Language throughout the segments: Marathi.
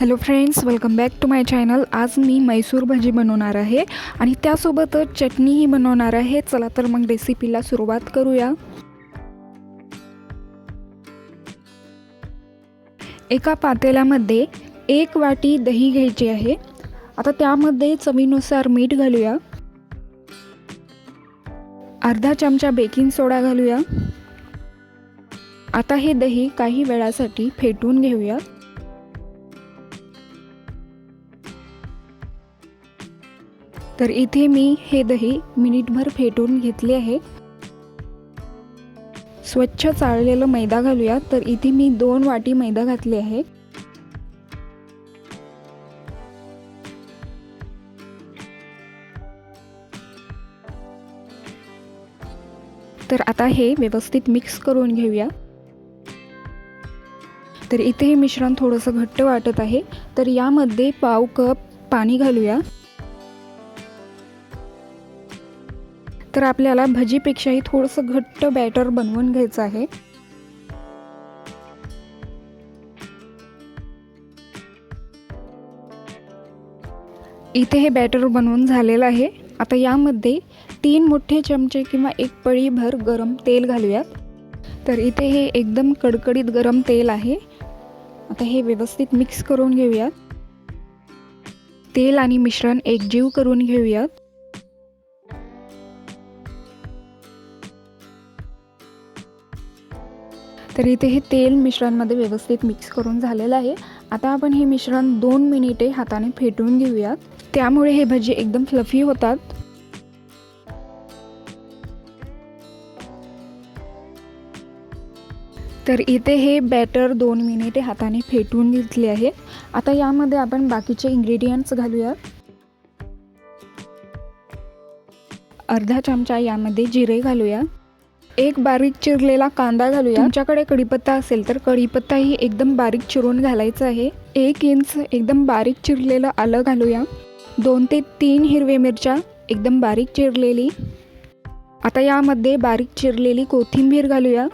Hello friends, welcome back to my channel. आज मी मैसूर भाजी बनवणार आहे आणि त्यासोबतच चटणीही बनवणार आहे। चला तर मग रेसिपीला सुरुवात करूया। एका पातेल्यामध्ये 1 वाटी दही घ्यायची आहे। आता त्यामध्ये चवीनुसार मीठ घालूया, अर्धा चमचा बेकिंग सोडा घालूया। आता हे दही काही वेळासाठी फेटून घेऊया। तर इथे मी हे दही मिनिटभर फेटून घेतले आहे। स्वच्छ चाळलेला मैदा घालूया। तर इथे मी 2 वाटी मैदा घातले आहे। तर आता हे व्यवस्थित मिक्स करून घेऊया। तर इथे हे मिश्रण थोडंसं घट्ट वाटत आहे, तर यामध्ये पाव कप पाणी घालूया। तर आपल्याला भजीपेक्षाही थोडंसं घट्ट बॅटर बनवून घ्यायचं आहे। इथे हे बॅटर बनवून झालेलं आहे। आता यामध्ये 3 मोठे चमचे किंवा 1 पळीभर गरम तेल घालूयात। तर इथे हे एकदम कडकडीत गरम तेल आहे। आता हे व्यवस्थित मिक्स करून घेऊयात। तेल आणि मिश्रण एकजीव करून घेऊयात। तर इथे हे तेल मिश्रणमध्ये व्यवस्थित मिक्स करून झालेलं आहे। आता आपण हे मिश्रण 2 मिनिटे हाताने फेटून घेऊयात, त्यामुळे हे भजी एकदम फ्लफी होतात। तर इथे हे बॅटर 2 मिनिटे हाताने फेटून घेतले आहे। आता यामध्ये आपण बाकीचे इंग्रेडियंट्स घालूया। अर्धा चमचा यामध्ये जिरे घालूया, 1 बारीक चिरलेला कांदा घालूया। तुमच्याकडे कढीपत्ता असेल तर कढीपत्ताही एकदम बारीक चिरून घालायचा आहे। 1 इंच एकदम बारीक चिरलेलं आलं घालूया, 2 ते 3 हिरवे मिरच्या एकदम बारीक चिरलेली। आता यामध्ये बारीक चिरलेली कोथिंबीर घालूया।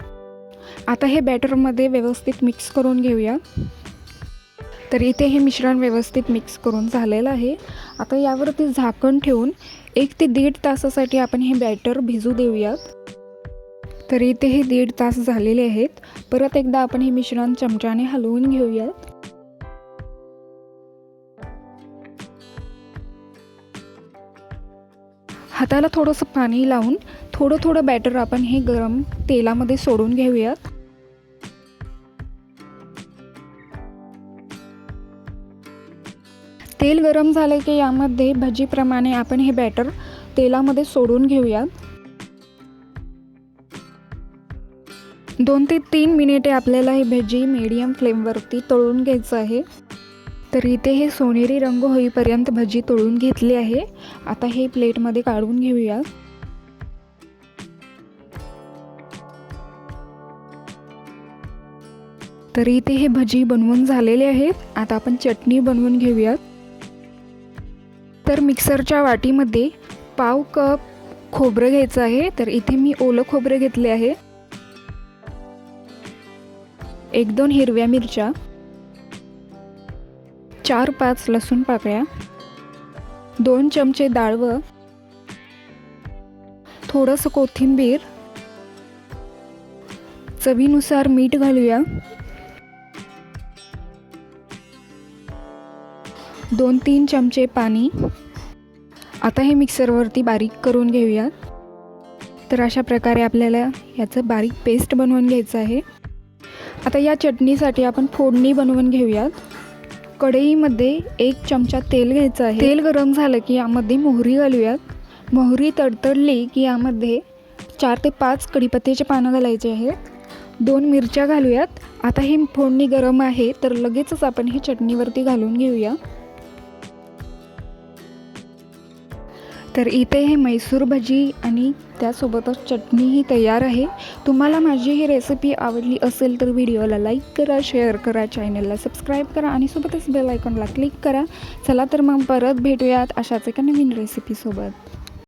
आता हे बॅटरमध्ये व्यवस्थित मिक्स करून घेऊया। तर इथे हे मिश्रण व्यवस्थित मिक्स करून झालेलं आहे। आता यावरती झाकण ठेवून 1 ते 1.5 तासासाठी आपण हे बॅटर भिजू देऊयात। तर इथे हे 1.5 तास झालेले आहेत। परत एकदा आपण हे मिश्रण चमच्याने हलवून घेऊयात। हाताला थोडंसं पाणी लावून थोडं थोडं बॅटर आपण हे गरम तेलामध्ये सोडून घेऊयात। तेल गरम झाले की यामध्ये भजीप्रमाणे आपण हे बॅटर तेलामध्ये सोडून घेऊयात। 2 ते 3 मिनिटे आपल्याला हे भजी मीडियम फ्लेमवरती तळून घ्यायचं आहे। तर इथे हे सोनेरी रंग होईपर्यंत भजी तळून घेतली आहे। आता हे प्लेटमध्ये काढून घेऊया। तर इथे हे भजी बनवून झालेले आहेत। आता आपण चटणी बनवून घेऊयात। तर मिक्सरच्या वाटीमध्ये पाव कप खोबरं घ्यायचं आहे। तर इथे मी ओलं खोबरं घेतले आहे, 1-2 हिरव्या मिरच्या, 4-5 लसूण पाकळ्या, 2 चमचे डाळवं, थोडंसं कोथिंबीर, चवीनुसार मीठ घालूया, 2-3 चमचे पाणी। आता हे मिक्सरवरती बारीक करून घेऊया। तर अशा प्रकारे आपल्याला याचं बारीक पेस्ट बनवून घ्यायचं आहे। आता या चटणीसाठी आपण फोडणी बनवून घेऊयात। कढईमध्ये 1 चमचा तेल घ्यायचं आहे। तेल गरम झालं की यामध्ये मोहरी घालूयात। मोहरी तडतडली की यामध्ये 4 ते 5 कढीपत्त्याचे पानं घालायचे आहेत, 2 मिरच्या घालूयात। आता ही फोडणी गरम आहे, तर लगेचच आपण ही चटणीवरती घालून घेऊया। तर इथे हे मैसूर भजी आणि त्यासोबतच चटणीही तयार आहे। तुम्हाला माझी ही रेसिपी आवडली असेल तर व्हिडिओला लाईक करा, शेअर करा, चॅनलला सबस्क्राईब करा आणि सोबतच बेल आयकॉनला क्लिक करा। चला तर मग परत भेटूयात अशाच एका नवीन रेसिपीसोबत।